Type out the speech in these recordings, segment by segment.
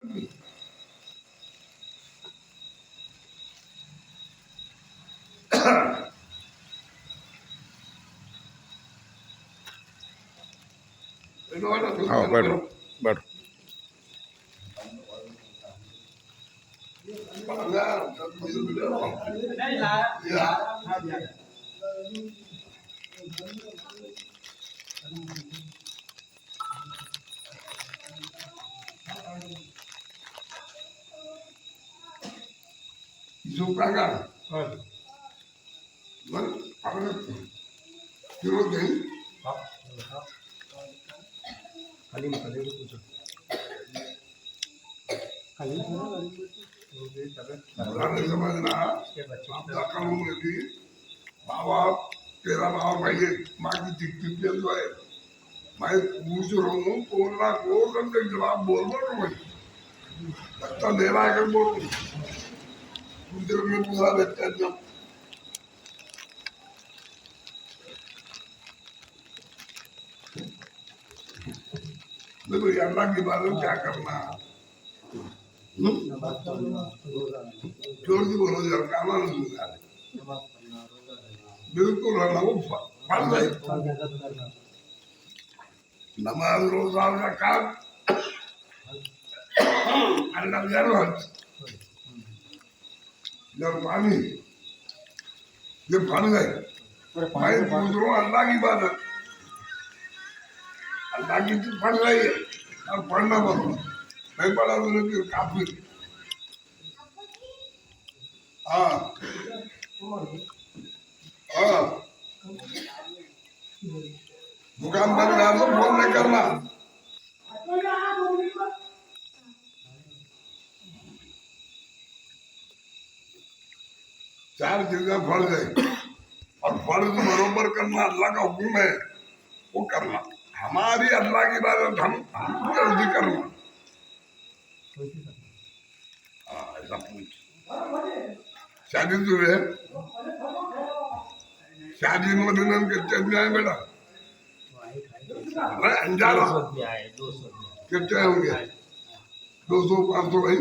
हाँ बैठो बैठो। समझना बाबा तेरा बाबा भाई माँ की दिक्कत जो है मैं पूछ रहा हूँ बोलना को कम से जवाब बोल रहा हूँ बच्चा दे रहा है बोल दूसरे में पूरा बच्चा जो देखो अल्लाह की बात में क्या करना जोर की बोलो जरा काना नहीं बिल्कुल वो पढ़ गए नमाज रोजा ज़कात अल्लाह जरूरत जब पानी ये पढ़ गए मैं पूछ रहा हूँ अल्लाह की इबादत अल्लाह की तो पढ़ रही है और पढ़ना बोलो नहीं पढ़ा तो फिर काफिर हाँ हाँ दुकान बंद कर दो फोन नहीं करना चार चीजें फर्ज है और फर्ज बरोबर करना अल्लाह का हुक्म है वो करना हमारी अल्लाह की इबादत हम जल्दी करना ऐसा पूछ शादी तो है शादी में दिन कितने आए बेटा अंजारा कितने होंगे 200-500 भाई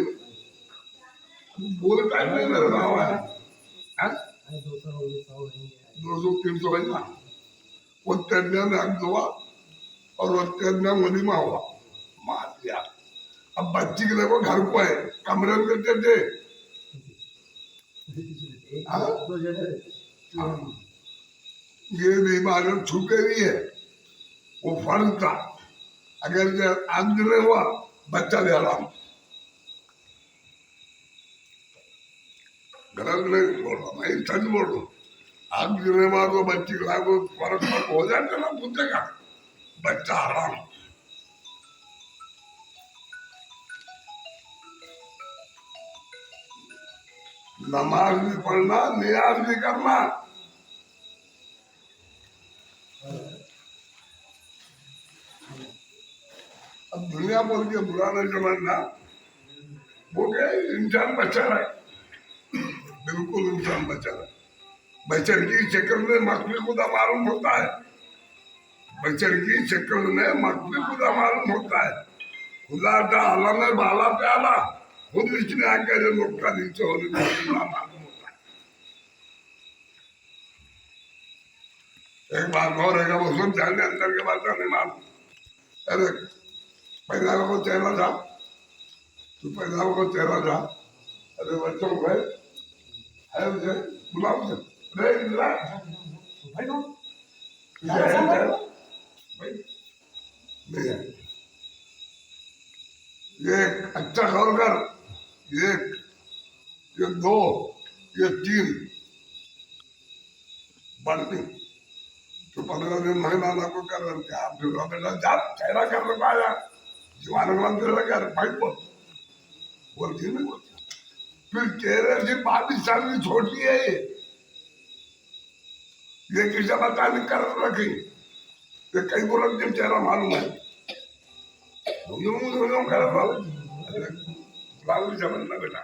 बोले टाइम नहीं लग रहा हुआ है 200-300 भाई ना वो तन्या में हम दुआ और वो तन्या वलीमा हुआ मार दिया अब बच्ची के देखो घर को है कमरे में करते थे ये बीमारी छूटे भी है वो फर्ज था अगर आज नहीं हुआ बच्चा ले आराम गलत नहीं बोल रहा मैं सच बोल रहा हूँ आग गिरने बाद वो बच्ची को लागू फर्क हो जाता ना पूछेगा बच्चा आराम नमाज भी पढ़ना नियाज भी करना अब दुनिया बोल के बुरा नहीं समझना वो क्या इंसान बचा है बिल्कुल इंसान बचा है बचर की शक्ल में मकबी खुदा मालूम होता है बचर की शक्ल में मकबी खुदा मालूम होता है खुदा का आलम है बाला प्याला खुद इसने आकर लोग का नीचे होने में खुदा मालूम होता है एक बात और है वो सब जाने अंदर के बात नहीं मालूम अरे पैदा को चेहरा था तू पैदा को चेहरा था अरे बच्चों को है मुझे बुलाओ से अरे इधर भाई कौन भाई नहीं है ये अच्छा खोल कर एक ये 2 ये 3 बढ़ती तो 15 दिन महीना को कर क्या फिर बेटा जा चेहरा कर लो आया जवान कर भाई बोलती नहीं बोलती फिर चेहरे से 22 साल की छोटी है ये किसे बताने कर रखी ये कई बोल जब चेहरा मालूम है समझना बेटा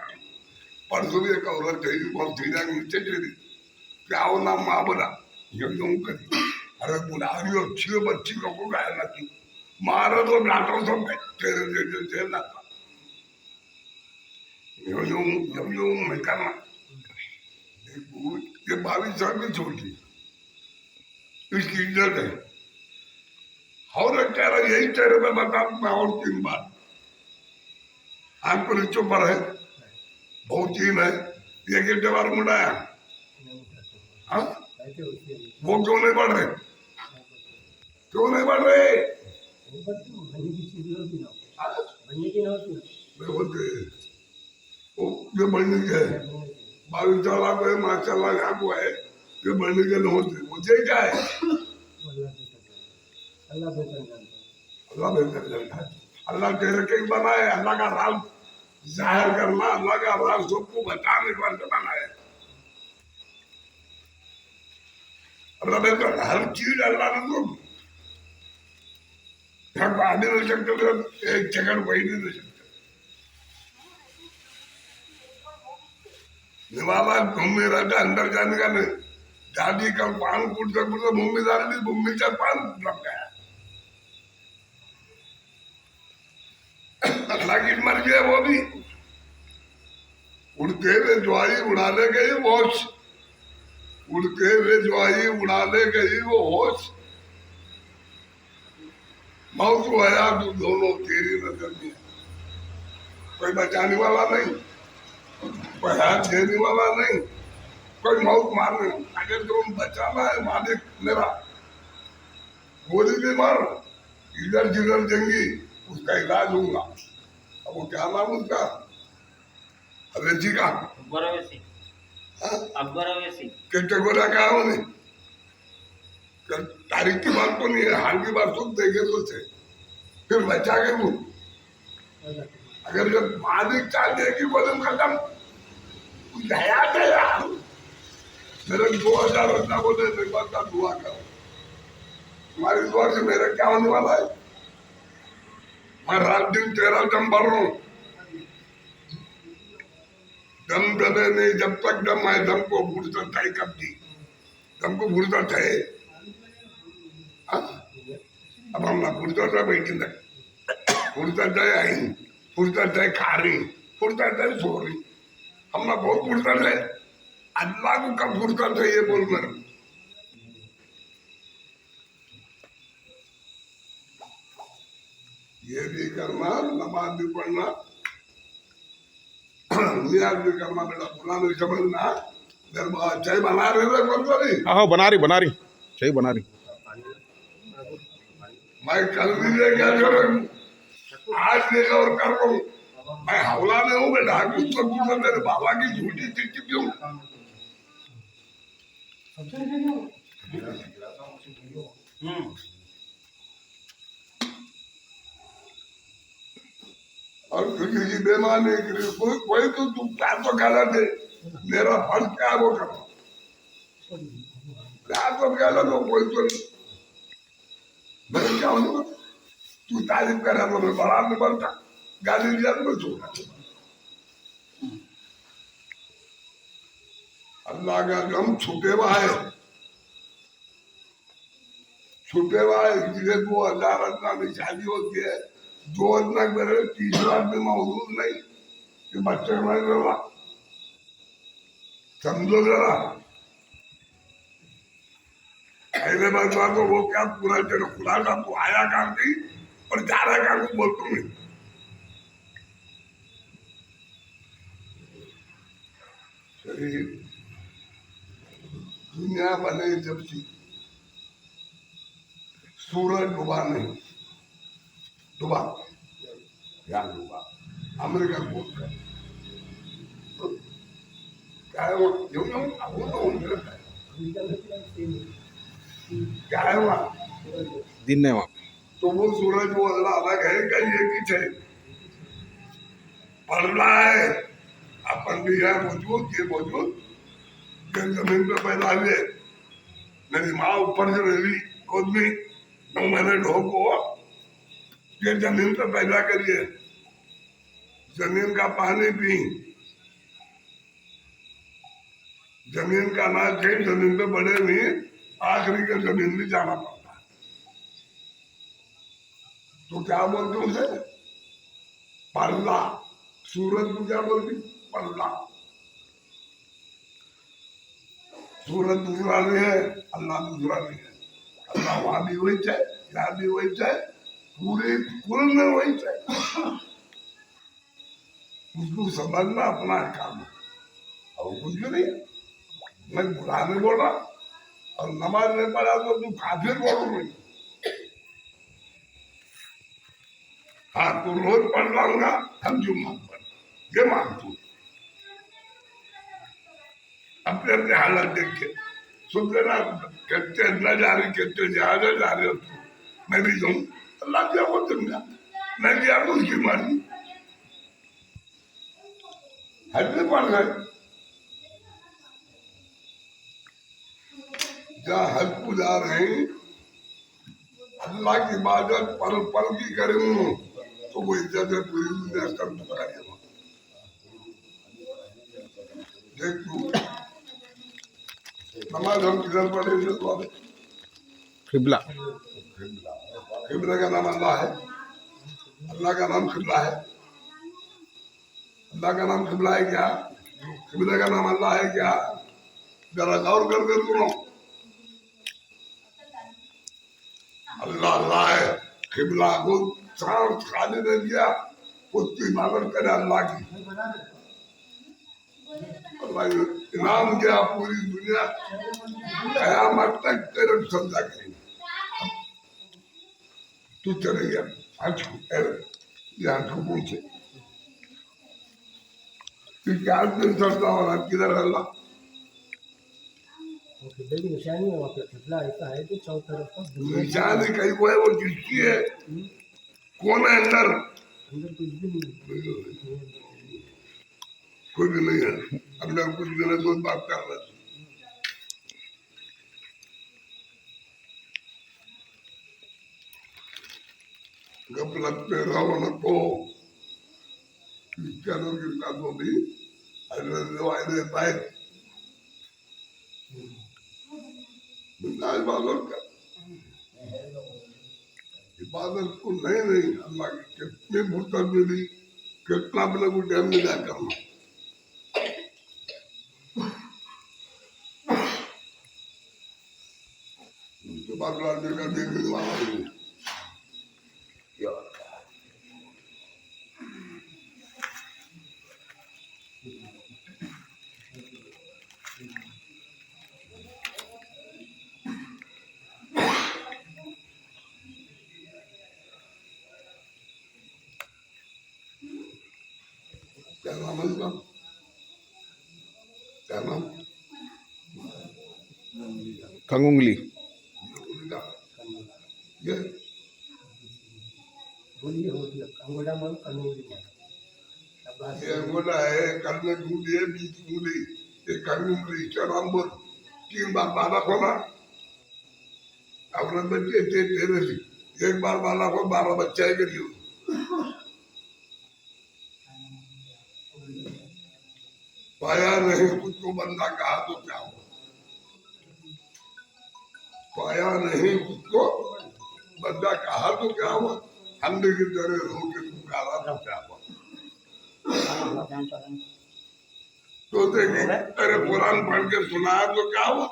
परसों भी एक औरत चाहिए बहुत धीरे नीचे चली क्या हो ना माँ बोला यूं करी अरे बुढ़ारी अच्छी बच्ची को गाय ना की मारो तो नाटो सब तेरे ना यूं यूं यूं यूं मैं करना ये 22 साल की छोटी इसकी इज्जत है और एक चेहरा यही चेहरे पे बता मैं और 3 बार आंख पर नीचों पर है बहुत चीन है ये कितने बार मुड़ाया हाँ वो क्यों नहीं बढ़ रहे क्यों नहीं बढ़ रहे मैं बोलते वो ये बढ़ने के 22 साल को है माशाल्लाह यहाँ को है ये बढ़ने के नहीं होते मुझे क्या है अल्लाह बेहतर जानता है अल्लाह तेरे के बनाए अल्लाह का राज जाहिर करना अल्लाह का राज सबको बताने के वास्ते बनाया अल्लाह बेहतर हर चीज अल्लाह ने तो आने नहीं सकते एक सेकंड वही नहीं सकते निवाला भूमि रहता अंदर जाने का नहीं दादी का पान कूटते कूटते भूमि डाली भूमि का पान लग गया अल्लाह की मर्जी है वो भी उड़ते हुए ज्वारी उड़ाने गई होश उड़ते हुए ज्वारी उड़ाने गई वो होश मौत को आया तो दोनों तेरी नजर में कोई बचाने वाला नहीं कोई हाथ देने वाला नहीं कोई मौत मारने अगर तुम बचाना है मालिक मेरा गोली भी मार इधर जिधर जंगी उसका इलाज होगा अब वो क्या नाम उसका अवेजी का कितने गोला क्या हो नहीं तारीख की बात तो नहीं है हाल की बात सुन देखे तो थे फिर बचा के वो अगर जब मालिक चाल देगी वजन खत्म दया है यार मेरे 2000 रत्ना बोले निर्माण का दुआ करो तुम्हारी दुआ से मेरा क्या होने वाला है मैं रात दिन तेरा दम भर रहा हूँ दम दबे नहीं जब तक दम है दम को फुर्सत है कब की दम को फुर्सत है अब हम ना फुर्सत है बैठी तक फुर्सत है आई फुर्सत है खा रही फुर्सत है सो रही हम ना बहुत फुर्सत है अल्लाह को कब फुर्सत है ये बोल मेरे ये भी करना नमाज भी पढ़ना नियाज भी करना बेटा बुरा नहीं समझना मेरे बात चाय बना रहे थे कौन हाँ बना रही सही बना रही मैं कल भी ले क्या करूँ आज लेकर और कर रहा हूँ मैं हवला में हूँ बेटा कुछ तो कुछ मेरे बाबा की झूठी चिट्ठी क्यों और किसी की बेमानी करी कोई तो तुम क्या तो गलत है मेरा फर्ज क्या है वो करो क्या तो गलत हो कोई तो मैं क्या हूँ तू तारीफ कर रहा तो मैं बड़ा नहीं बनता गाली दिया तो मैं छोड़ा अल्लाह का गम छुपे हुआ है छुपे हुआ है इसलिए 2000 रत्ना में शादी होती है 2 रत्ना मेरे 30 लाख में मौजूद नहीं कि बच्चे मैं जरा समझो जरा पहले बात तो वो क्या पूरा तेरे खुदा का तू आया काम की और जा रहा काम को बोलता हूँ शरीर दुनिया बने जब से सूरज डूबा नहीं डूबा क्या डूबा अमेरिका को क्या है वो क्या है वहाँ दिन है वहाँ तो वो सूरज वो अल्लाह अलग है कहीं एक ही है पढ़ रहा है अपन भी है मौजूद ये मौजूद जमीन पे पैदा हुए मेरी माँ ऊपर से रही खुद भी 9 महीने ढोको ये जमीन पे पैदा करिए जमीन का पानी पी जमीन का अनाज खाई जमीन पे बड़े हुए आखिरी के जमीन में जाना पड़ता है तो क्या बोलते उसे पर्दा सूरज को क्या बोलती पल्ला सूरत दूसरा नहीं है, अल्लाह दूसरा नहीं है। अल्लाह वहां भी वही चाहे, यहाँ भी वही चाहे, पूरे कुल में वही चाहे। उसको समझना अपना काम है और कुछ भी नहीं। मैं बुरा नहीं बोल रहा और नमाज नहीं पढ़ा तो तू काफिर बोलो नहीं। हाँ तो रोज पढ़ लाऊंगा हम जुम्मा पर, ये मानतू अपने अपने हालत देख के सुन लेना। कहते अल्लाह जा रही, कहते जहाज जा रहे हो तुम, मैं भी जाऊँ। अल्लाह क्या वो तुमगा, मैं गया तो उसकी मर्जी। हज में पढ़ गए, जहाँ हज को जा रहे हैं अल्लाह की इबादत पल पल की करें तो वो इज्जत है पूरी दुनिया सब करेगा। देख तू नमाज हम किधर पढ़े थे तो किबला किबला का नाम अल्लाह है, अल्लाह का नाम किबला है। अल्लाह का नाम किबला है क्या? किबला का नाम अल्लाह है क्या? जरा गौर करके सुनो। अल्लाह अल्लाह है, किबला को सांस खाली दे दिया, उसकी इबादत करे अल्लाह की। अल्लाह इनाम दिया पूरी दुनिया कयामत तक तेरे सजा करेंगे। तू चले गया यहाँ ठुकू से क्योंकि आज दिन सजदा हो रहा किधर अल्लाह की निशानी है वहाँ पे किबला ऐसा है कि चारों तरफ का निशान कहीं को है, वो किसकी है, कौन है अंदर? अंदर कुछ भी नहीं है। कोई भी नहीं है अंदर, कुछ भी नहीं। कोई बात कर रहा गपलत पे रहो न को क्रिश्चियनों की बातों भी इबादत कर, इबादत को नहीं नहीं अल्लाह की कितनी फुर्सत मिली, कितना अपने को टाइम मिला करना। उसके बाद राज्य का देखने वाला नहीं है। क्या नाम है इसका? क्या नाम? कंगुंगली ये बोलिए हो गया अंगोला मन कानूनी मन ये अंगोला है, कल में ढूंढी है, बीच ढूंढी, ये कंगुंगली। क्या नाम बोल? 3 बार बाला खोला, औरत बच्चे थे तेरे से, 1 बार बाला को 12 बच्चा है करियो। पाया नहीं कुछ को बंदा कहा तो क्या हुआ, पाया नहीं कुछ को बंदा कहा तो क्या हुआ, अंडे की तरह रो के पुकारा तो क्या हुआ। तो देखिए तेरे कुरान पढ़ के सुनाया तो क्या हुआ,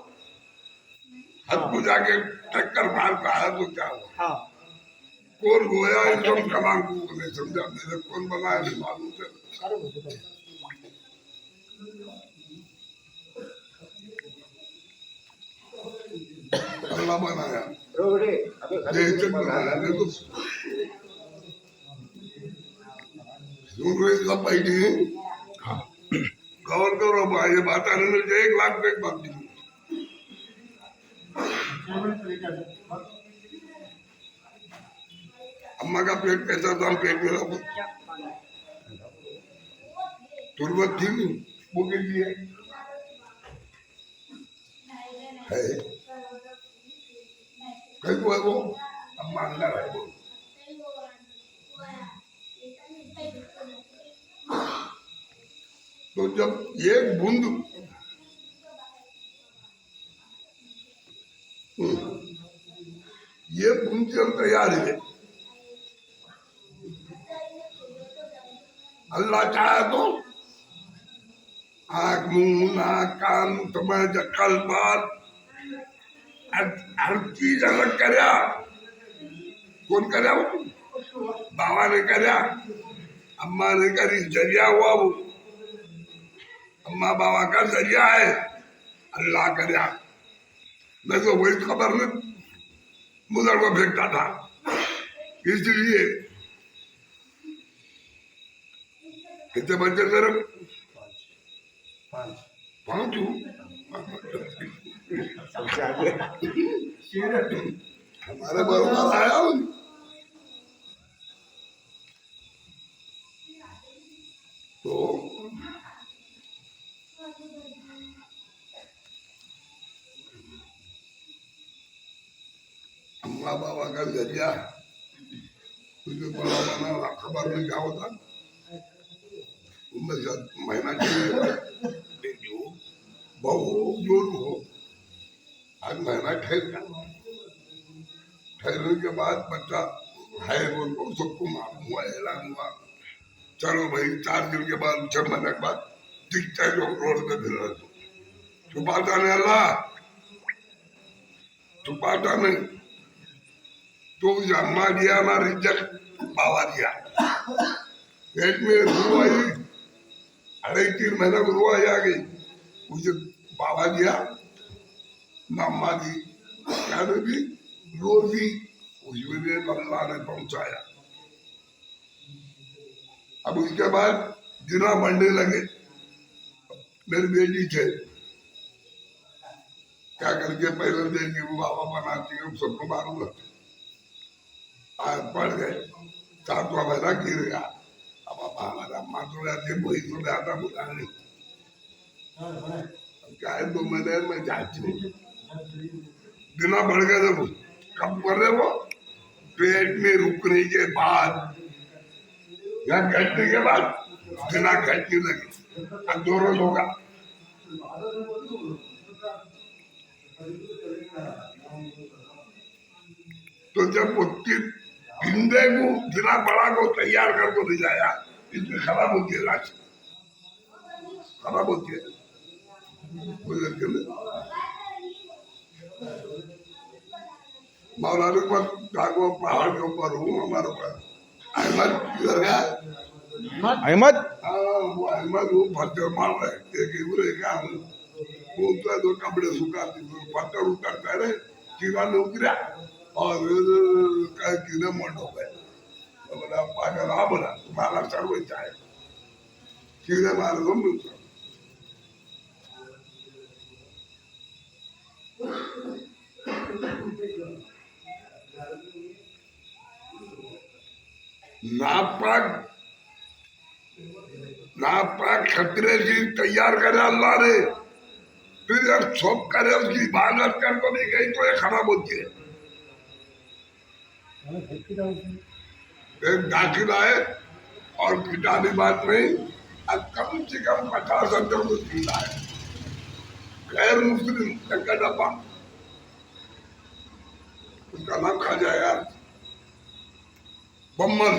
हद को जाके टक्कर मार पाया तो क्या हुआ। कौन गोया एकदम कलाम को नहीं समझा, मेरे कौन बनाया नहीं मालूम चल। अल्लाह बनाया, देख बनाया, देखो सुन रही सब बैठी है। गौर करो भाई, ये बात आने में 1 लाख पे एक बात नहीं। अम्मा का पेट कैसा था, पेट में रखो, तुरबत थी नहीं वो के लिए है, कहीं को है वो अम्मा अंदर है वो। तो जब एक बूंद ये बूंद से हम तैयार है, अल्लाह चाहे तो आंख मुंह नाक कान तुम्हें जक्कल बात हर चीज अलग करया कौन करया वो बाबा ने करया अम्मा ने करी जरिया हुआ वो अम्मा बाबा का जरिया है अल्लाह करया मैं तो वही खबर में मुदर को फेंकता था इसलिए कितने बच्चे तेरे पाँच पांच हूँ हमारे बरोबर आया हूँ तो अम्मा बाबा का जरिया तुझे बड़ा बना खबर में क्या होता उनमें शायद महीना बेटी हो बहू हो जो हो आज महीना ठहरने के बाद बच्चा है बोल सबको मालूम हुआ ऐलान हुआ चलो भाई 4 दिन के बाद 6 महीने के बाद दिखता है लोग रोड पे फिर रहे छुपाता नहीं अल्लाह छुपाता नहीं तो अम्मा दिया ना रिजल्ट बाबा दिया पेट में रूह आई 2.5-3 महीने को रूह आई आ गई मुझे बाबा दिया ना अम्मा दी क्या दी रोज दी उसमें अल्लाह ने पहुंचाया अब उसके बाद दिना बढ़ने लगे मेरी बेटी थे क्या करके पहले बेटी को बाबा बनाती है सबको मालूम रहता आज पढ़ गए 7वां महीना गिर गया अब हमारा अम्मा तो रहती वही तो ज्यादा बुला नहीं क्या है 2 महीने में जाती नहीं दिना बढ़ गए थे कब कर रहे वो पेट में रुकने के बाद या घटने के बाद दिना घटने लगी अब 2 रोज होगा तो जब उसकी भिंडे को दिना बड़ा को तैयार कर को ले जाया इसमें खराब होती है लाश खराब होती है मौलाना पर जागो पहाड़ के ऊपर हूँ हमारे पास अहमद किधर गया अहमद वो अहमद वो पत्थर मार रहे एक इबरे क्या हूँ वो तो दो कपड़े सुखाती पत्थर उतरता है कीड़ा ने उतरा और कीड़े मंड हो गए तो बोला पागल आ बोला तुम्हारा सर्व चाहे कीड़े मारे तुम उतर नापाक खतरे की तैयार करे अल्लाह ने फिर यार सब करे उसकी इबादत कर को नहीं गई तो ये खराब होती है एक दाखिल आए और किताबी बात नहीं अब कम से कम 50-70 को पीता है गैर मुस्लिम का डब्बा उसका नाम खा जाए यार बम्मन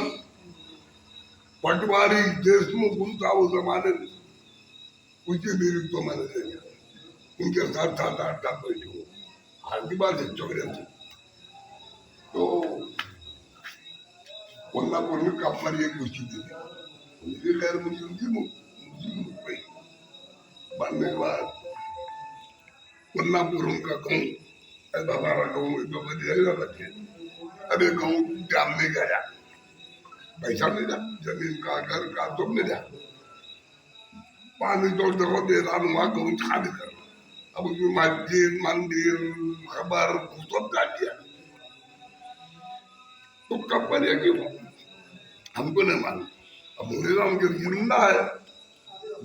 पटवारी देशमुख उनका वो जमाने में उसकी मेरी तो मैंने देखा उनके साथ 7-8 साल बैठे हो हाल की बात है चौरे से तो कोल्हापुर में कपड़ी एक कुछ दी उनके गैर मुस्लिम थी मुस्लिम भाई बनने के बाद कोल्हापुर उनका कहूँ बाबा कहूँ तो बढ़िया बच्चे अरे कहूँ जाम में गया पैसा नहीं था जमीन का घर का तुम नहीं था पानी तो देखो दे रहा वहां कहूँ खाली कर अब उसमें मस्जिद मंदिर खबर सब डाल दिया तो कब बने क्यों हमको नहीं मालूम अब मुझे राम के जिंदा है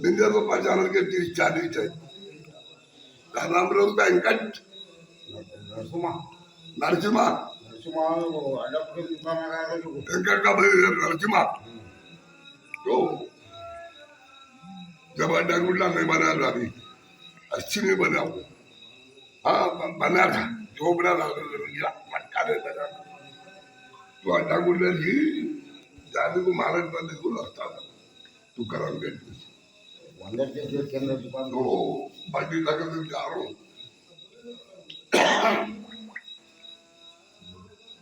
बिंदे तो पहचान के 30-40 है नाम रोज वेंकट नरसिम्हा वेंकट का भाई नरसिम्हा तो जब अड्डा गुड्डा नहीं बना था अभी 80 में बना वो हाँ बना था झोपड़ा मटका दे बना तो अड्डा गुड्डा जी जाने को महाराज बंदे को लगता था तू करम गेट केंद्र दुकान तो बाकी लगे तो जा रहा हूँ।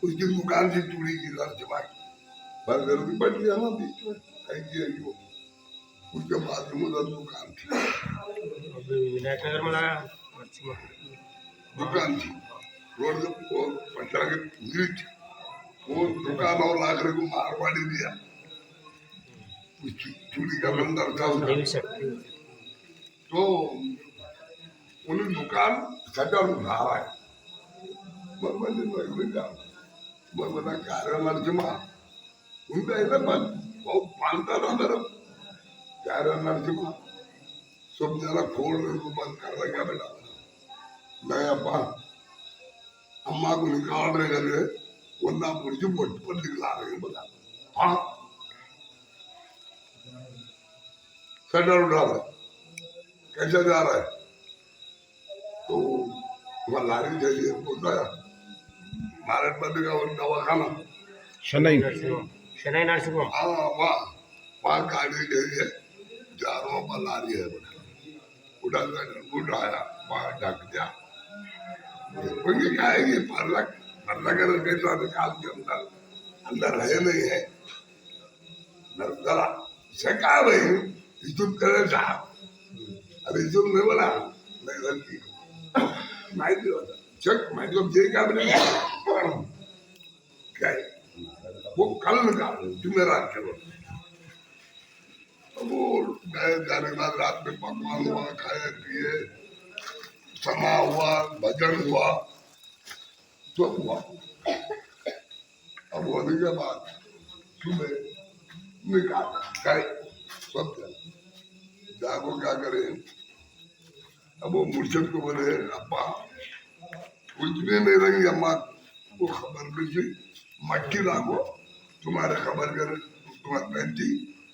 उसकी दुकान थी चूड़ी की नरसिम्हा की, बर्गर भी बैठ गया ना बीच में कहीं की है वो। उसके बाद में उधर दुकान थी, विनायकनगर में लगा दुकान थी रोड के वो पटना के नीच वो दुकान और आखिर को मारवाड़ी दिया। उस चूड़ी का बंदर था उसका। तो उन्हें दुकान शटर उठा रहा है, मैं बता कार्य नरसिम्हा उनका ऐसा बात बहुत मानता था मेरा कार्य नरसिम्हा। सब जरा खोल रहे को बंद कर रहा बेटा, मैं अपा अम्मा को निकाल रहे करे वरना मुझे बोट पर निकला रहे बता। हाँ शटर उठा रहा कैसे जा रहा है तो वहाँ लारी चाहिए बोलता है भारत बंद का और दवाखाना शनई शनाई नर्सिंग होम हाँ वहाँ गाड़ी चाहिए जा रहा हूँ लारी है बेटा उठाया वहाँ ढक दिया उनके क्या है ये पर्दा पर्दा कर कैसा निकाल के अंदर अंदर है नहीं है जरा से कहा भाई इजुम करे साहब अरे इजुम नहीं बोला नहीं लड़की माइक होता चेक माइक तो जे का बने क्या है वो कल निकाल जुमेरात के रोज वो गए जाने के बाद रात में पकवान हुआ खाए पिए समा हुआ भजन हुआ सब हुआ। अब होने के बाद सुबह निकाल गए सब जागो क्या करे। अब वो मुर्शद को बोले अब्बा कुछ भी नहीं रही अम्मा को खबर मिली मट्टी लागो तुम्हारे खबर कर तुम्हारे पैंती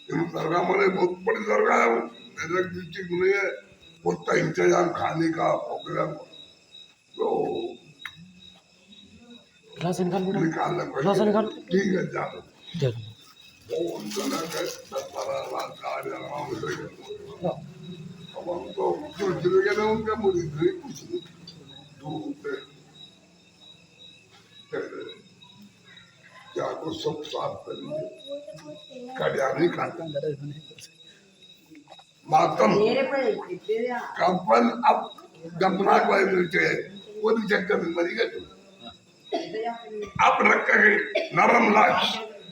दरगाह मैंने बहुत बड़ी दरगाह है मेरे डिस्ट्रिक्ट में है उतना इंतजाम खाने का प्रोग्राम तो निकालना पड़ेगा। ठीक है जाओ बहुत जना के 10-12 लाख का आराम से अब हम तो जो जिंदगी में उनका मुरीद नहीं कुछ नहीं धूप जाको सब साफ करेंगे कड़िया नहीं खाते मातम कंपन अब दफना को मिलते वो भी चक्कर में मरी गए अब रख गए नरम लाश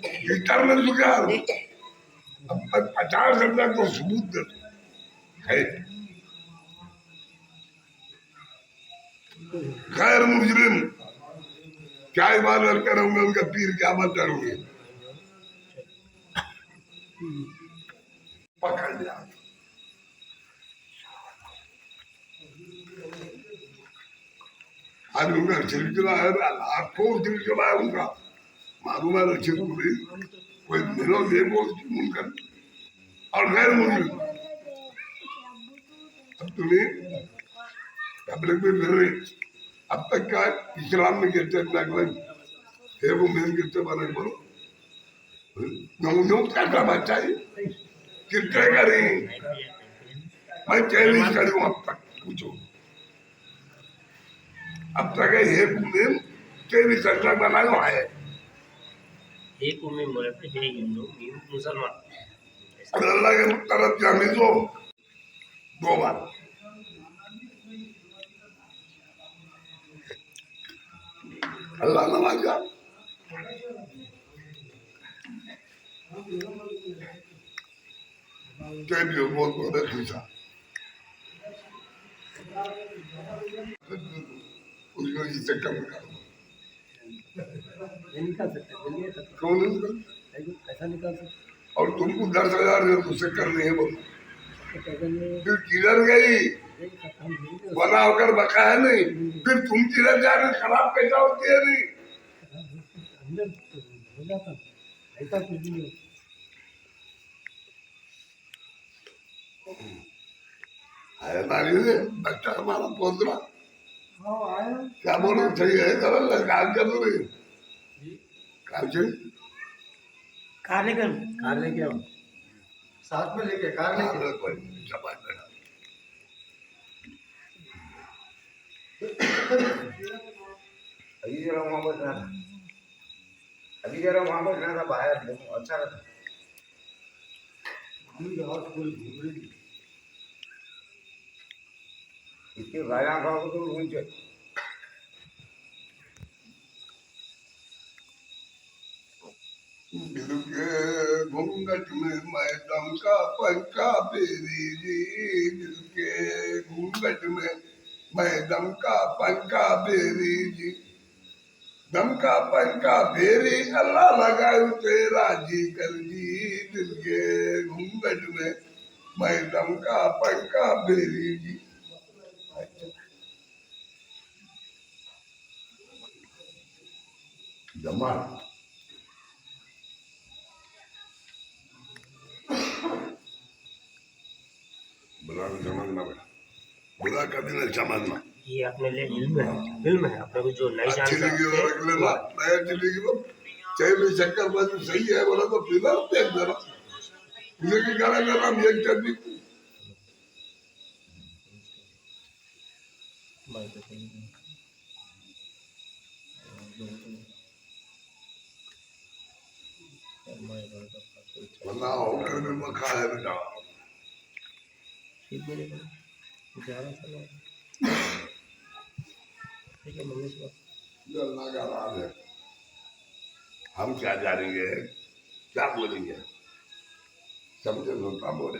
गिटार में चुका अब 50 रुपया तो सबूत दे है गैर मुजरिम क्या इबादत करूंगे उनका पीर क्या मत करूंगे पकड़ लिया। आज उनका सिलसिला है लाखों सिलसिला है उनका मालूम है रचित कोई मिलो देखो मुनकर और गैर मुजरिम। अब तुम्हें पब्लिक में मिल रही अब तक का इस्लाम में गिरते है वो मेन गिरते बने बोलो नौजों का बच्चा ही गिरते करी मैं चैलेंज करी हूँ अब तक पूछो अब तक ये मुस्लिम तेरी सरकार बनाया है एक उम्मीद बोले थे हे हिंदू मुसलमान और अल्लाह के तरफ जाने दो 2 बार अल्लाह नवाजा जो बहुत बड़े खुशा उसको इससे कम कर निकाल सकते कौन है उसका? कैसा निकाल सकते और तुमको 10,000 उससे करनी है बोलो फिर किधर गई बना होकर बकाया नहीं फिर तुम किधर जा रहे खराब पैसा होती है नहीं अंदर हो जाता ऐसा कुछ नहीं आया नारी ने बच्चा हमारा पोतरा क्या बोलो सही है सरल काम कर दो काम से कार लेके आओ साथ में लेके कार हाँ, लेके कोई नहीं, शाबाश बेटा। अभी जरा वहाँ बैठना था। अभी जरा वहाँ बैठना था बाहर, देखो अच्छा रहता। और कोई घूम रही इसके गाया खाओ तो ऊँचे। दिल के घूंघट में मैं दम का पंखा फेरी जी, दिल के घूंघट में मैं दम का पंखा फेरी जी, दम का पंखा फेरी अल्लाह लगायू तेरा जी कर जी, दिल के घूंघट में मैं दम का पंखा फेरी जी। जमाल बुरा समझना बेटा, बुरा कभी नहीं समझना। ये अपने लिए इल्म है अपने को जो नहीं अच्छी जान लगी और रख लेना, नहीं अच्छी लगी तो चाहे में शक्कर बाजी सही है बोला तो फिलहाल देख देना, मुझे की गाना का नाम ये चंदी वरना होकर में मखा है बेटा। ये अल्लाह का राज है, हम क्या जानेंगे, क्या बोलेंगे, समझे सुनता बोले।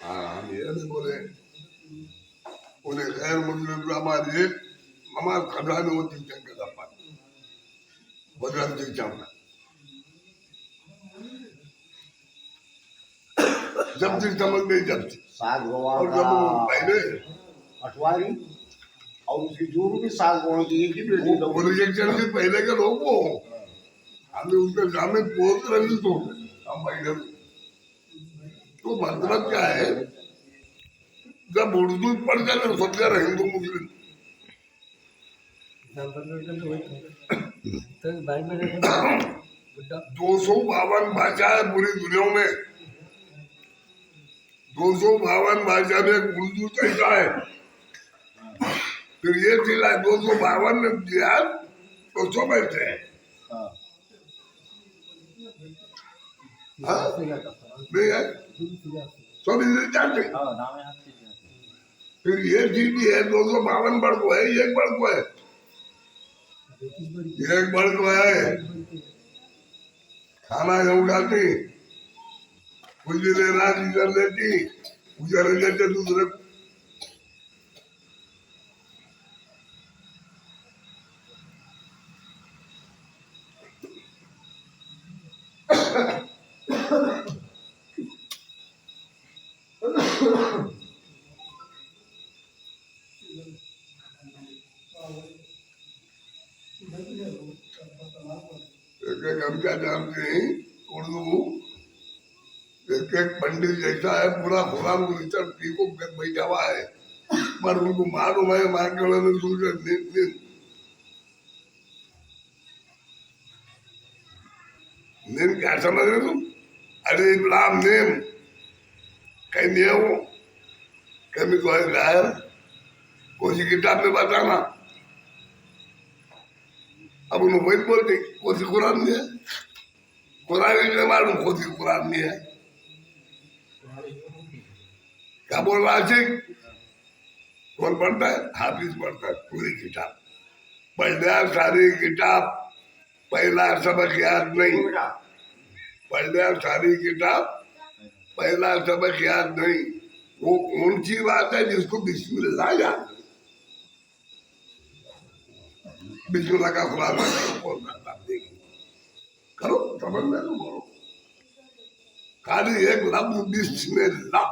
हाँ हम ये नहीं बोले उन्हें गैर मुस्लिम हमारे खजाने होती जंग का पानी बदल से चाहना जब तक समझ में जब तक साग गवा और जब वो पहले अठवारी और उसकी जोरू भी साग गवा की एक ही बेटी वो रिजेक्शन से पहले के लोग वो हमें उनके सामने बहुत रंजित हो गए हम पहले तो मतलब क्या है, जब उर्दू पढ़ जाए तो सब जगह हिंदू मुस्लिम तो भाई मेरे बुड्ढा 252 भाषा है पूरी दुनिया में, 252 भाषा में उर्दू कैसा है, फिर ये जिला 252 में बिहार 200 बैठे हैं। हाँ? नहीं है सब इधर जानते हैं। फिर ये चीज है 252 बढ़ को है, एक बढ़ को है, एक बढ़ को है, खाना यूं डालती कुछ भी लेना इधर लेती उधर लेते दूसरे एक हम क्या जानते हैं उर्दू एक पंडित जैसा है, पूरा खुरान को रिचर पी को बैठा हुआ है, पर उनको मालूम है मार के उन्होंने दूसरे नींद क्या समझ रहे तुम, अरे इब्राहिम नेम कहीं नहीं है वो, कहीं तो है गायर कोई सी किताब में बताना, अब उन्होंने वही बोलते कोई सी कुरान नहीं है, कुरान नहीं मालूम कोई सी कुरान नहीं है, क्या बोल रहा है कौन पढ़ता है, हाफिज पढ़ता है पूरी किताब, पढ़ना सारी किताब, पहला सबक याद नहीं, पढ़ना सारी किताब, पहला सबक याद नहीं, वो कौन सी बात है जिसको बिस्मिल्लाह याद नहीं, बिस्मिल्लाह का खुलासा बोलना करो समझ में तो बोलो, खाली एक लफ्ज बिस्मिल्लाह,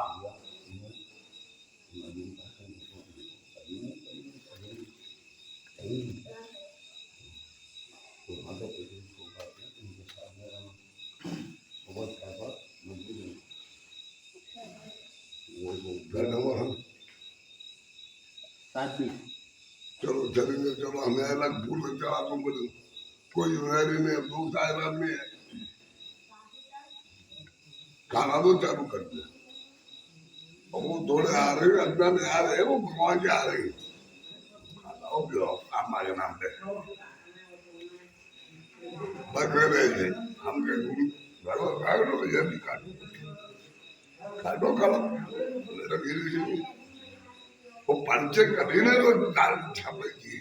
चलो चलेंगे, चलो हमें अलग भूल चला तो बोले कोई यूनानी में दो साहिब आदमी है खाना तो चालू कर दिया। और वो थोड़े आ रहे अल्लाह में आ रहे वो भगवान के आ रहे खाओ पियो हमारे नाम पे बकरे रहे हम के गुरु घरों काटो ये भी काटो काटो खाओ वो पंचे कभी नहीं वो दाल छापे की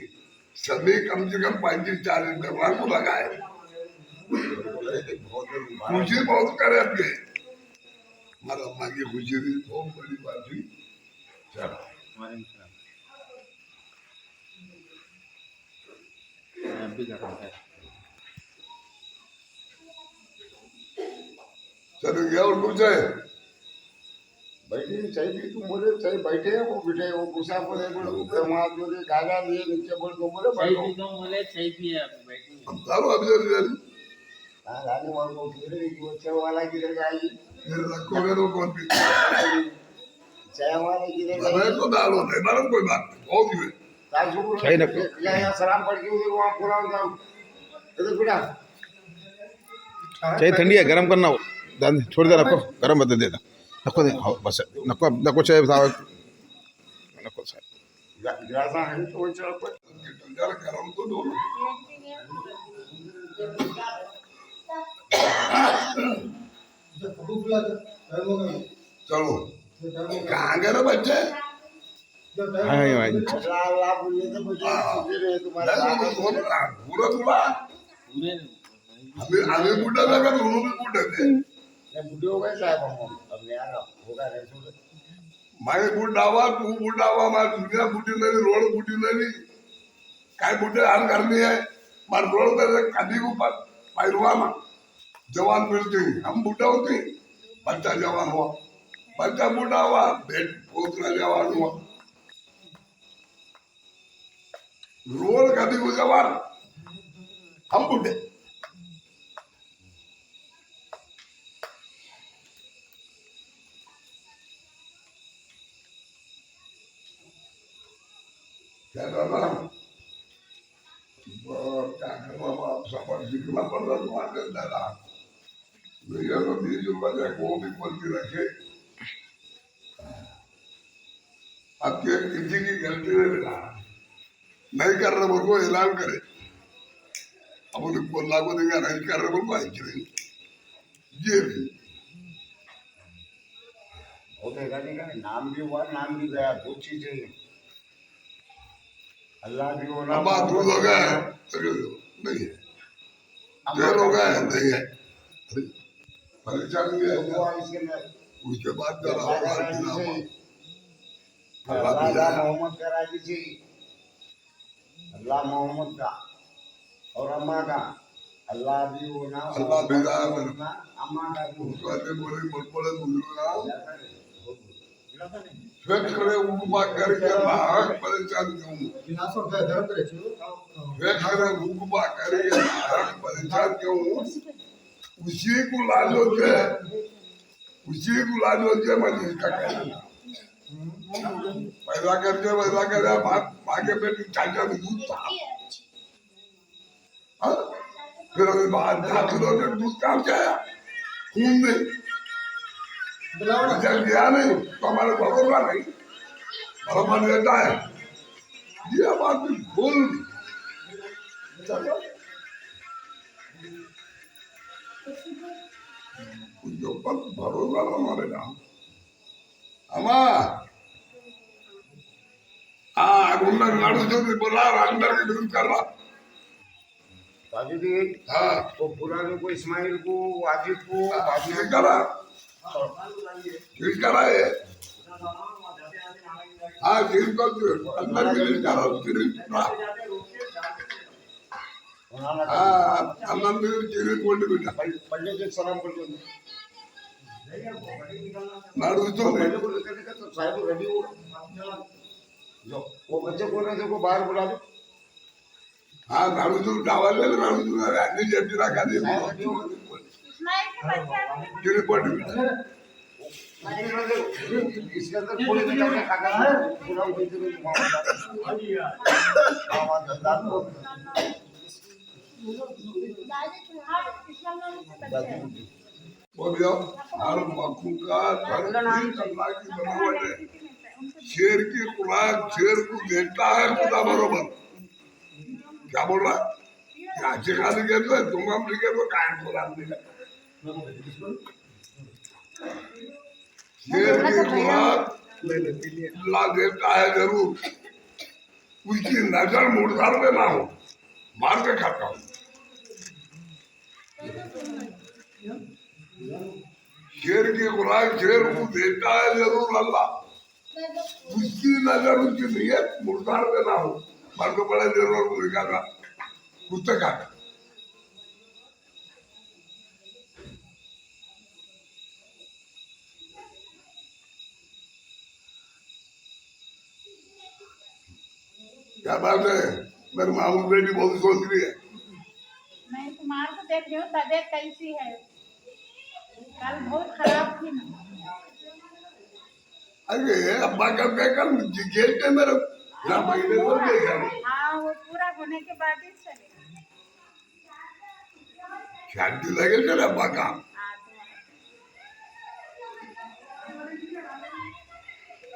सभी कम से कम 35-40 भगवान को लगाए खुशी बहुत करे अपने हमारा अम्मा की खुशी भी बहुत बड़ी बात हुई चलो चलो गया और कुछ है बैठे चाय भी तुम बोले चाय बैठे वो बिठे वो गुस्सा बोले बोले ऊपर वहाँ जो ये गागा लिए नीचे बोल तो बोले सही बैठो भी तो बोले सही भी है बैठी हम सारो अभी हाँ गाने वाले को गिरे वो चाय वाला गिरे गाई मेरे रखो तो कौन भी चाय वाले गिरे मैं तो डालो नहीं मालूम कोई बात नहीं बहुत ही चाय न यहाँ सलाम पढ़ के उधर वहाँ पूरा जाओ इधर बेटा चाय ठंडी है गरम करना हो छोड़ दे नको गरम मत दे नको दे हो बस नको नको चाय साहब नको साहब गिलासा है तो वो चाय पर जरा गरम तो दो ना। भूख लगा टाइम हो गया चलो टाइम हो कहाँ गए रे बच्चे गया हाँ हाँ अल्लाह बोले तो मुझे रहे तुम्हारा पूरा तुला पूरे हमें बुढ़ा लगा दोनों भी बुढ़े थे मैं बुढ़े हो गए साहब हम अब नया होगा नहीं सुन मैं बुढ़ावा तू बुढ़ावा मैं दुनिया बुढ़ी नहीं रोड बुढ़ी नहीं काय बुढ़े हाल करनी है मार रोड पे कभी को पैरवाना जवान मिलती हम बुढ़ा होती बच्चा जवान हुआ बच्चा बुढ़ा हुआ बेट पोतरा जवान हुआ रोड कभी को जवान हम बुढ़े क्या करना क्या करना आप सफर सीखना पड़ रहा तुम्हारे दादा भैया तो 20 रुपये को भी बोल के रखे आपके किसी की गलती नहीं मिला नहीं कर रहे बोल को ऐलान करे अब उन्हें बोलना को देंगे नहीं कर रहे बोल को आई नहीं ये भी होते गाने का नाम भी हुआ नाम भी गया दो चीजें अल्लाह भी होना अब बात हो गया नहीं है जेल हो गया नहीं है परेशानी है उसके बाद जरा अल्लाह मोहम्मद का राजी थी अल्लाह मोहम्मद का और अम्मा का अल्लाह भी होना अल्लाह भी रहा है अम्मा का भी उसको ऐसे बोले बोल बोले बोलूंगा फिर करे उपमा करके बाहर परेशान क्यों गिलास और गरम करे छो फिर करे उपमा करके बाहर परेशान क्यों उसी को लालो के मजे का कहना पैदा करके भागे बेटी चाचा में दूध था फिर अभी बाहर जाते लोग दूध काम जाया खून नहीं जब गया नहीं तो हमारे भरोसा नहीं भरोसा रहता है ये बात भी भूल उसके ऊपर भरोसा हमारे नाम अम्मा गुंडा लाडू जो भी बोला अंदर के विरुद्ध कर रहा बाजू भी हाँ वो पुराने को इस्माइल को वाजिद को ठीक करा ठीक करा है हाँ ठीक कर अंदर के लिए करा हाँ अंदर में चिरी बोल बेटा पढ़ने के सलाम कर दो लाडू जो पढ़ने को लेकर के तो साहब रेडी हो जो वो बच्चे को ना देखो बाहर बुला दो हाँ लाडू जो डावल ले लाडू जो रानी जब जरा का दे चिरी बोल बेटा इसके अंदर कोई भी क्या खाना है पूरा उधर से दादा तुम्हारा इस्लाम में बोलियो हर मखलूकात हर चीज अल्लाह की बनावट है। शेर की खुराक शेर को देता है खुदा बरोबर। क्या बोल रहा है? याचे खाली घेतोय तुम्हाला घेतो काय बोला शेर की खुराक अल्लाह देता है जरूर, उसकी नजर मुड़दार में ना हो, मार के खाता हूँ। शेर की खुराक शेर को देता है जरूर अल्लाह, उसकी नजर उसकी नीयत मुर्दार में ना हो, मार को बड़ा जरूर निकाला कुत्ते का। क्या बात है, मेरे मामू बेटी बहुत सोच रही है। मैं तुम्हारे को देख रही हूँ तबीयत कैसी है, कल बहुत खराब थी ना। अरे अब्बा का बेकर जेल के मेरे ना महीने को देखा हाँ वो पूरा होने के बाद ही चले। शांति लगे तेरे अब्बा का। हाँ,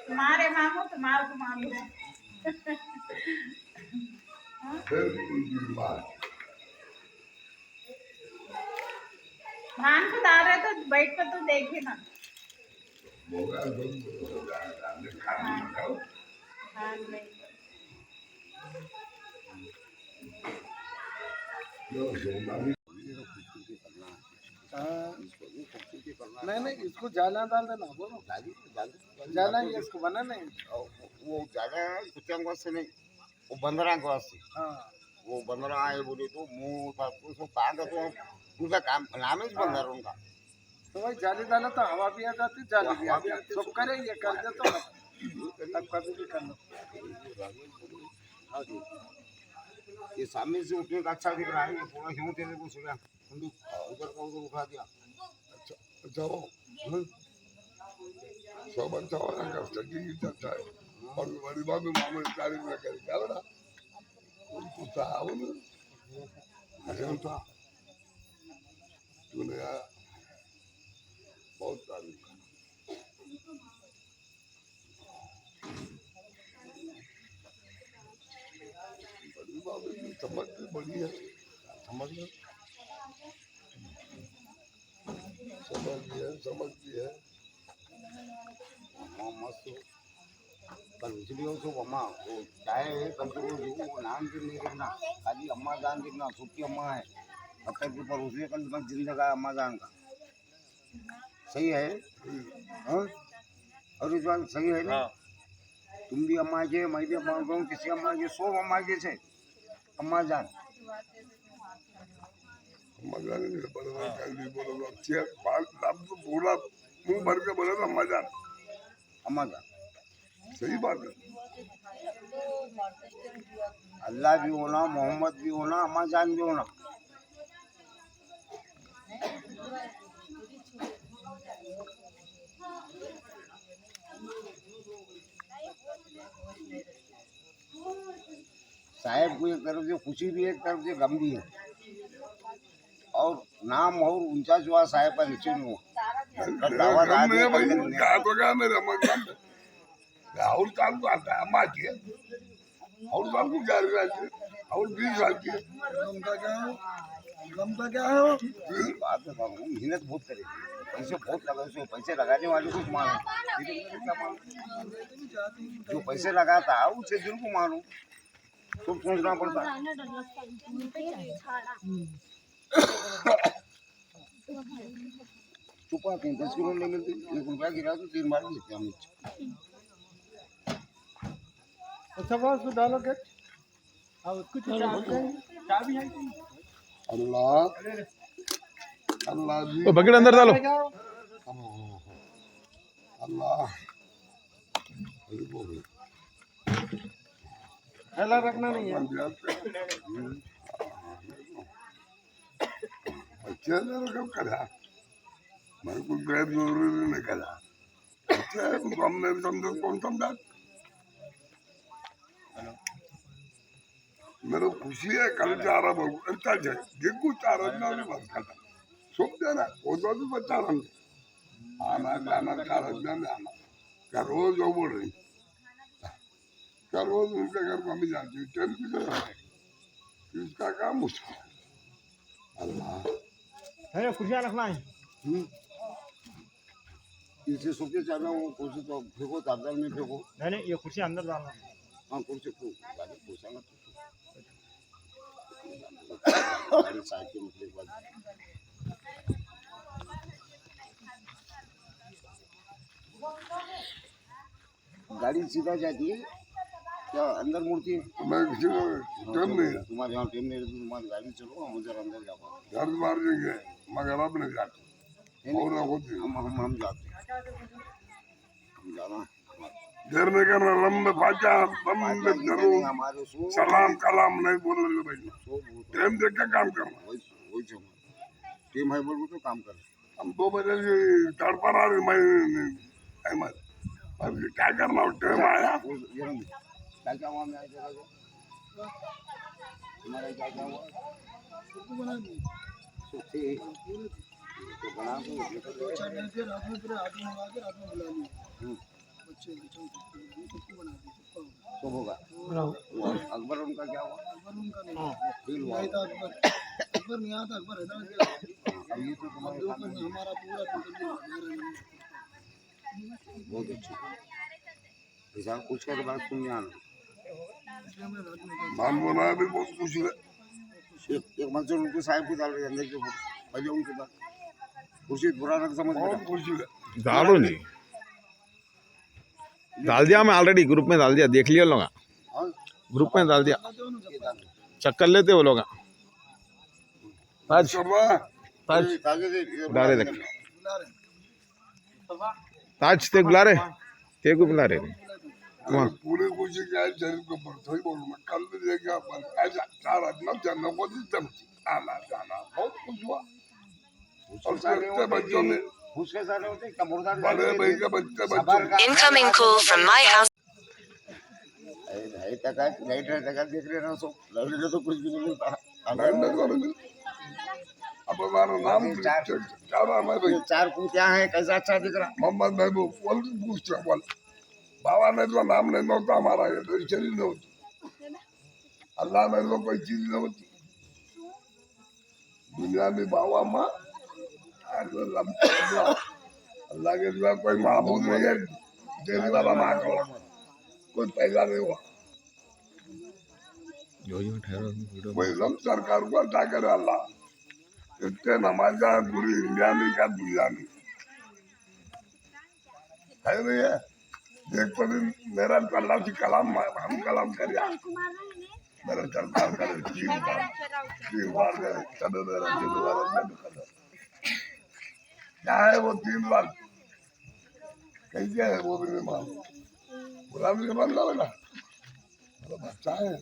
तुम्हारे मामू तुम्हारे को मालूम है। फिर उनकी बात धान को दाल है तो बैठ कर तो देखे ना। होगा तो खाना खाओ। हाँ नहीं नहीं इसको जाना डाल देना, बोलो जाना ही है, इसको बना नहीं। वो ज्यादा कुत्ते वास्ते नहीं, वो बंदरा के वास्ते। हाँ वो बंदरा आए बोले तो मुंह था उसको कहा तो उनका काम नाम ही बंदर उनका। तो भाई जाली डाला तो हवा भी आ जाती, जाली भी आ जाती, सब करे ये कर दे तो तब कभी भी कर लो। ये सामने से उठने का अच्छा दिख रहा है, ये पूरा क्यों तेरे को सुना उधर का उधर उठा दिया। अच्छा हो सब अच्छा होना कर सकी चर्चा है और बड़ी बात में मामू तारीफ में करे क्या बड़ा उनको साहब ने हसन था तूने यार बहुत तारीफ बड़ी बात है, समझ भी बड़ी है, समझ में समझ भी है। अम्मा मस्त कल इसलिए तो अम्मा वो चाहे कल तो वो नाम भी नहीं देखना, खाली अम्मा जान देखना, सूखी अम्मा है पत्थर के ऊपर उसने कल बस जिंदगा अम्मा जान का सही है। हाँ और इस बात सही है ना, तुम भी अम्मा के मैं भी अम्मा कहूँ किसी अम्मा के 100 अम्मा के से अम्मा जान मजा नहीं बोला कभी बोला चेयर बाल नाम तो पूरा मुंह भर के बोला था मजा अम्मा जान सही बात है। अल्लाह भी होना, मोहम्मद भी होना, अम्मा जान भी होना। साहेब को एक तरफ से खुशी भी है, एक तरफ से गम भी है, और नाम और ऊंचा जो साहेब का नीचे में हो दावत आदमी भाई क्या तो क्या मेरे मकान और साल तो आता है अम्मा की है और साल को 11 साल की और 20 साल की है। गमता क्या है वो? बात है बाबू, मेहनत बहुत करेगी, पैसे बहुत लगे, उसको पैसे लगाने वाले को मालूम, जो पैसे लगाता है उसे दिल को मालूम, तो सोचना पड़ता है। छुपाते हैं 10 किलो ले लेते, 1 रुपया गिरा तो 3 बार देते हम नीचे। अच्छा बस उसको डालो के अब कुछ चाबी है अल्लाह अल्लाह जी वो बकेट अंदर डालो। अल्लाह हेला रखना नहीं है। बच्चे कब करा मेरे को गैर जरूरी नहीं करा हमने समझो कौन समझा मेरे खुशी है कल जा रहा बाबू अच्छा है गिग्गू चार बस खाता सब देना वो तो भी बच्चा रंग आना जाना कारज में आना क्या रोज वो बोल रही क्या रोज उनके घर को हमें जाती है टाइम की जरूरत है इसका काम उसका अल्लाह कुर्सियाँ रखना है इसे सुखे चाहे वो कुर्सी तो फेंको चादर में फेंको नहीं ये कुर्सी अंदर डालना हाँ कुर्सी को गाड़ी कुर्सी मत गाड़ी साइकिल निकले बाद गाड़ी सीधा जाती है क्या अंदर मुड़ती है मैं किसी को टाइम नहीं है तुम्हारे यहाँ टाइम नहीं रहती तुम्हारी गाड़ी चलो हम उधर अंदर जाओ घर मार देंगे मगर अब नहीं जाते और होती हम जाते हम जाना देर नहीं करना लंबे फाचा लंबे जरूर हमारे सो सलाम कलाम नहीं बोलने भाई सो टाइम देख के काम करना वही जो टीम है बोल तो काम कर हम 2 बजे तड़पा रहा मैं अहमद अब क्या करना टाइम आया क्या क्या हुआ मैं जरा तुम्हारा क्या क्या हुआ सुखी तो बना तो होगा अकबर उनका क्या हुआ फील हुआ अकबर नहीं आता अकबर है अब ये तो तुम्हारे हमारा पूरा बहुत अच्छा ऐसा कुछ के बाद तुम नहीं आना मान बोला भी बहुत खुश है एक मंसूर उनके साहब की डाल रहे अंदर के बजे उनके बाद खुशी बुरा रंग समझ बहुत खुश है डालो नहीं डाल दिया मैं ऑलरेडी ग्रुप में डाल दिया देख लिया लोग ग्रुप में डाल दिया चक्कर लेते वो लोग आज ताज बुला रहे ताज ते बुला रहे ते को बुला रहे वहाँ पूरी खुशी क्या है शरीर को पर थोड़ी बोल मैं कल भी देखा पर ऐसा सारा दिन जानना को दिन आना जाना बहुत खुश हुआ और सबके बच्चों ने उसके सारे होते क्या मुर्दार बड़े भाई के बच्चों Incoming call from my house. भाई तक लाइट है तक देख रहे ना सो लाइट का तो कुछ भी नहीं मिलता अब हमारा नाम क्या नाम है भाई चार कुतिया है कैसा अच्छा दिख रहा मोहम्मद महबूब बोल पूछते बोल बाबा ने तो नाम नहीं होता हमारा ये तो शरीर नहीं होती अल्लाह में तो कोई चीज नहीं होती दुनिया में बाबा माँ अल्लाह के सिवा कोई महबूद नहीं है देने वाला माँ को कोई पैदा नहीं हुआ कोई सब सरकार को अच्छा करे अल्लाह इतने नमाजा पूरी इंडिया में क्या दुनिया में है नहीं है एक तो दिन मेरा अल्लाह की कलाम हम कलाम करिया मेरा सरकार करे 3 बार करे चलो मेरा क्या है वो 3 बार कैसे है वो भी नहीं मालूम गुलामी के बंदा लगा मेरा बच्चा है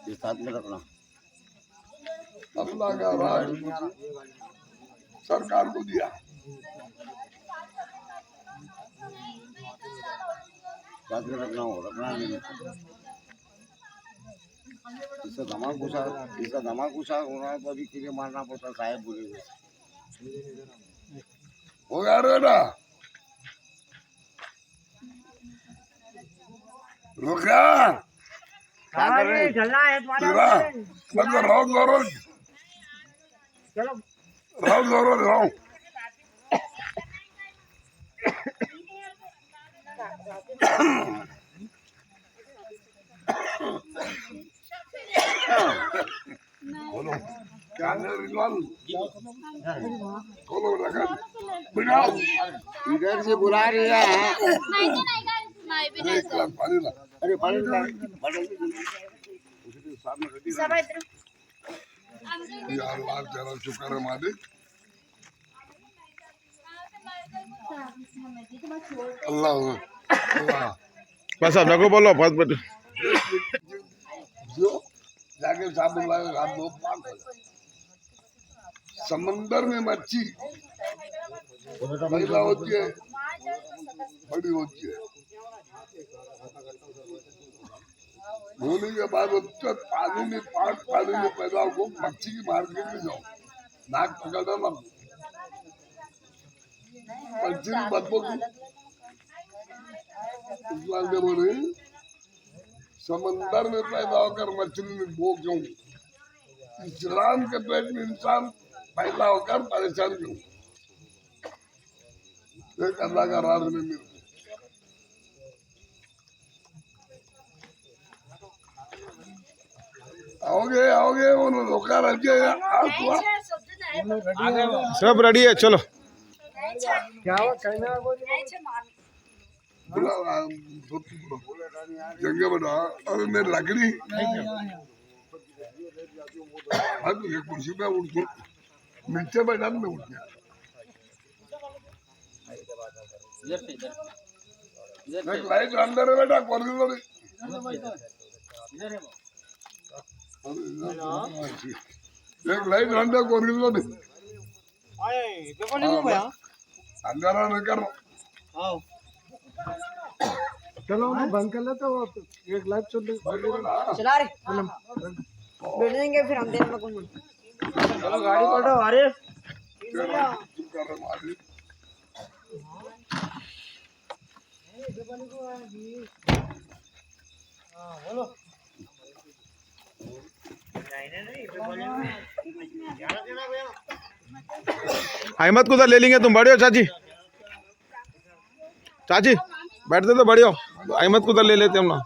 ये साथ में रखना अल्लाह का राज सरकार को दिया साथ में रखना हो रखना नहीं इसका धमाक घुसा होना तो अभी के लिए मारना पड़ता साहेब बोलेंगे हो गया रे ना रुका क्या कर रहे हैं चलना है तेरा मतलब रहो रहो बोलो क्या रिजवान बोलो लगा बिठाओ इधर से बुला रही है एक गिलास पानी ला अरे पानी ला यार बात जरा शुक्र है मालिक अल्लाह अल्लाह बस अब नको बोलो बस बस जो जाके साबुन लाए हाथ धो पाक हो जाए। समंदर में मच्छी महिला होती है बड़ी होती है धोने के बाद पानी में पैदा हो मच्छी की मार्केट में जाओ नाक पकड़ना मत मछली मत बोल इस्लाम में बोले समंदर में पैदा होकर मछली में भो क्यों इस्लाम के पेट में इंसान पैदा होकर परेशान क्यों एक अल्लाह का राज में मिल आओगे उन्होंने रोका रख दिया सब रेडी है चलो क्या हुआ कहना है बोल जंगे बना अरे मेरी लकड़ी अब ये कुर्सी पे उठ के नीचे बैठा मैं उठ गया इधर से इधर एक लाइट अंदर है बेटा कॉर्नर में इधर है एक लाइट अंदर कॉर्नर में अंदर आने कर चलो ना बंद कर लेते हो एक लाइव चल रही चला रहे बैठ जाएंगे फिर हम देर में कौन चलो गाड़ी पलटो अरे अहमद को उधर ले लेंगे तुम बड़े हो चाची चाची बैठते तो बड़े हो अहमद को उधर ले लेते हम ना